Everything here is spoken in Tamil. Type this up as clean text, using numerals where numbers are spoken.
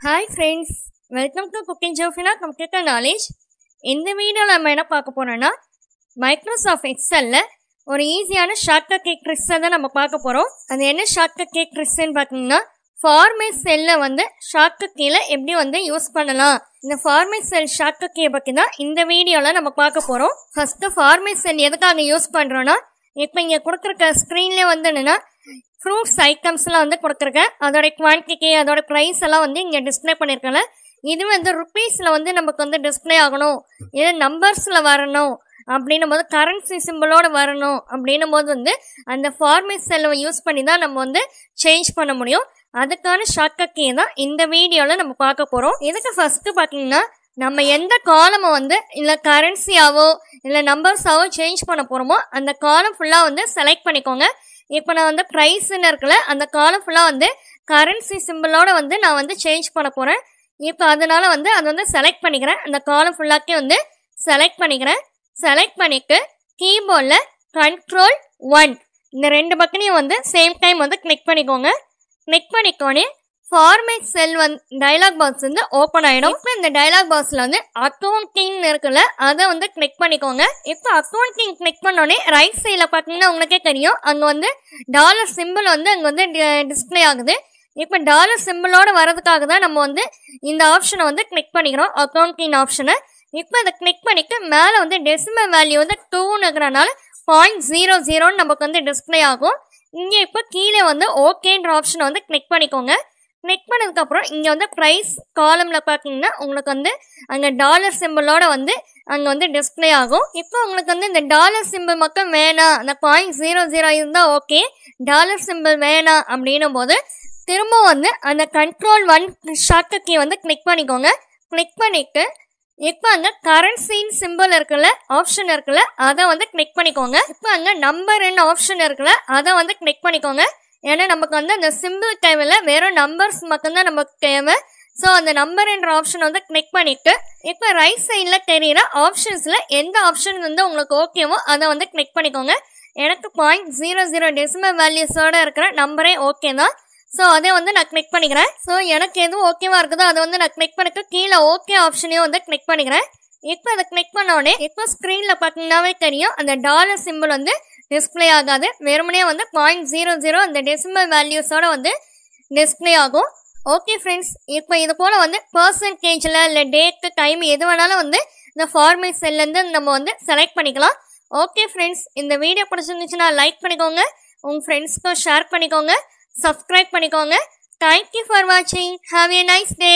Hi friends, welcome to Cooking Jofina Computer Knowledge. இந்த வீடியோல நம்ம என்ன பார்க்க போறோம்னா மைக்ரோசாஃப்ட் எக்ஸல்ல ஒரு ஈஸியான ஷார்ட்கட் கேக் ட்ரிக்ஸ் தான் நம்ம பார்க்க போறோம். அது என்ன ஷார்ட்கட் கேக் ட்ரிக்ஸ்னு பார்த்தீங்கன்னா ஃபார்மேட் செல்ல ஷார்ட்கட் கீல எப்படி யூஸ் பண்ணலாம். இந்த ஃபார்மேட் செல் ஷார்ட்கட் கீ பத்தி தான் இந்த வீடியோல நம்ம பார்க்க போறோம். ஃபர்ஸ்ட் ஃபார்மேட் செல் எதுக்காக யூஸ் பண்றோம்னா இப்போ இங்க கொடுத்திருக்க ஸ்கிரீன்ல என்னன்னா ஃப்ரூட்ஸ் ஐட்டம்ஸ்லாம் கொடுத்துருக்கேன். அதோட குவான்டிட்டி அதோட ப்ரைஸ் எல்லாம் இங்கே டிஸ்பிளே பண்ணியிருக்கேன். இது ருப்பீஸில் நமக்கு டிஸ்பிளே ஆகணும், இது நம்பர்ஸில் வரணும் அப்படின்னும் போது கரன்சி சிம்பிளோட வரணும் அப்படின்னும் போது அந்த ஃபார்மேட் செல்லை யூஸ் பண்ணி தான் நம்ம சேஞ்ச் பண்ண முடியும். அதுக்கான ஷார்ட்கட் கீ தான் இந்த வீடியோவில் நம்ம பார்க்க போகிறோம். இதுக்கு ஃபஸ்ட்டு பார்த்தீங்கன்னா நம்ம எந்த காலமை இல்லை கரன்சியாவோ இல்லை நம்பர்ஸாவோ சேஞ்ச் பண்ண போகிறோமோ அந்த காலம் ஃபுல்லாக செலக்ட் பண்ணிக்கோங்க. இப்போ நான் ப்ரைஸ்ன்னு இருக்குல்ல அந்த காலம் ஃபுல்லாக கரன்சி சிம்பிளோட நான் சேஞ்ச் பண்ண போகிறேன். இப்போ அதனால அதை செலக்ட் பண்ணிக்கிறேன். அந்த காலம் ஃபுல்லாக்கே செலக்ட் பண்ணிக்கிறேன். செலக்ட் பண்ணிட்டு கீபோர்டில் Ctrl+1 இந்த ரெண்டு பக்கனையும் சேம் டைம் கிளிக் பண்ணிக்கோங்க. கிளிக் பண்ணிக்கோனே format cell dialog box open ஆகிடும். இப்போ இந்த டயலாக் பாக்ஸில் அக்கௌண்டிங் இருக்குல்ல அதை கிளிக் பண்ணிக்கோங்க. இப்போ அக்கௌண்டிங் கிளிக் பண்ணோடனே ரைட் சைடில் பார்த்தீங்கன்னா உங்களுக்கே தெரியும் அங்கே டாலர் சிம்பிள் அங்கே டிஸ்பிளே ஆகுது. இப்போ டாலர் சிம்பிளோட வரதுக்காக தான் நம்ம இந்த ஆப்ஷனை கிளிக் பண்ணிக்கிறோம், அக்கௌண்டிங் ஆப்ஷனை. இப்போ அதை கிளிக் பண்ணிட்டு மேலே டெசிமல் வேல்யூ 2ன்னு இருக்கிறனால 0.00 நமக்கு டிஸ்பிளே ஆகும். இங்கே இப்போ கீழே ஓகேன்ற ஆப்ஷனை கிளிக் பண்ணிக்கோங்க. கிளிக் பண்ணதுக்கப்புறம் இங்கே ப்ரைஸ் காலமில் பார்த்தீங்கன்னா உங்களுக்கு அங்கே டாலர் சிம்பிளோட அங்கே டிஸ்பிளே ஆகும். இப்போ உங்களுக்கு இந்த டாலர் சிம்பிள் மட்டும் வேணாம், அந்த 0.00 இருந்தால் ஓகே, டாலர் சிம்பிள் வேணாம் அப்படின்னும் போது திரும்ப அந்த Ctrl+1 ஷார்ட்கட் கீ கிளிக் பண்ணிக்கோங்க. கிளிக் பண்ணிட்டு இப்போ அங்கே கரன்சின்னு சிம்பிள் இருக்குல்ல ஆப்ஷன் இருக்குல்ல அதை கிளிக் பண்ணிக்கோங்க. இப்போ அங்கே நம்பர்ன்னு ஆப்ஷன் இருக்குல்ல அதை கிளிக் பண்ணிக்கோங்க. ஏன்னா நமக்கு அந்த சிம்பிள் தேவையில்ல, வெறும் நம்பர்ஸ் மட்டும்தான் நமக்கு தேவை. ஸோ அந்த நம்பர்ன்ற ஆப்ஷன் கிளிக் பண்ணிட்டு இப்போ ரைட் சைடில் தெரியுற ஆப்ஷன்ஸில் எந்த ஆப்ஷன் உங்களுக்கு ஓகேவோ அதை கிளிக் பண்ணிக்கோங்க. எனக்கு 0.00 டெசிமல் வேல்யூஸோட இருக்கிற நம்பரே ஓகே தான். ஸோ அதை நான் கிளிக் பண்ணிக்கிறேன். ஸோ எனக்கு எதுவும் ஓகேவா இருக்குதோ அதை நான் கிளிக் பண்ணிட்டு கீழே ஓகே ஆப்ஷனையும் கிளிக் பண்ணிக்கிறேன். இப்போ அதை கிளிக் பண்ணோடனே இப்போ ஸ்க்ரீனில் பார்த்தீங்கன்னாவே தெரியும் அந்த டாலர் சிம்பிள் டிஸ்பிளே ஆகாது, வெறுமனே 0.00 அந்த டெசிமல் வேல்யூஸோட டிஸ்பிளே ஆகும். ஓகே ஃப்ரெண்ட்ஸ், இப்போ இது போல் பர்சன்டேஜில் இல்லை டேட்டு டைம் எது வேணாலும் இந்த ஃபார்மேட் செல்லேருந்து நம்ம செலக்ட் பண்ணிக்கலாம். ஓகே ஃப்ரெண்ட்ஸ், இந்த வீடியோ பிடிச்சிருந்துச்சுன்னா லைக் பண்ணிக்கோங்க, உங்கள் ஃப்ரெண்ட்ஸ்க்கும் ஷேர் பண்ணிக்கோங்க, சப்ஸ்கிரைப் பண்ணிக்கோங்க. தேங்க்யூ ஃபார் வாட்சிங். Have a nice day.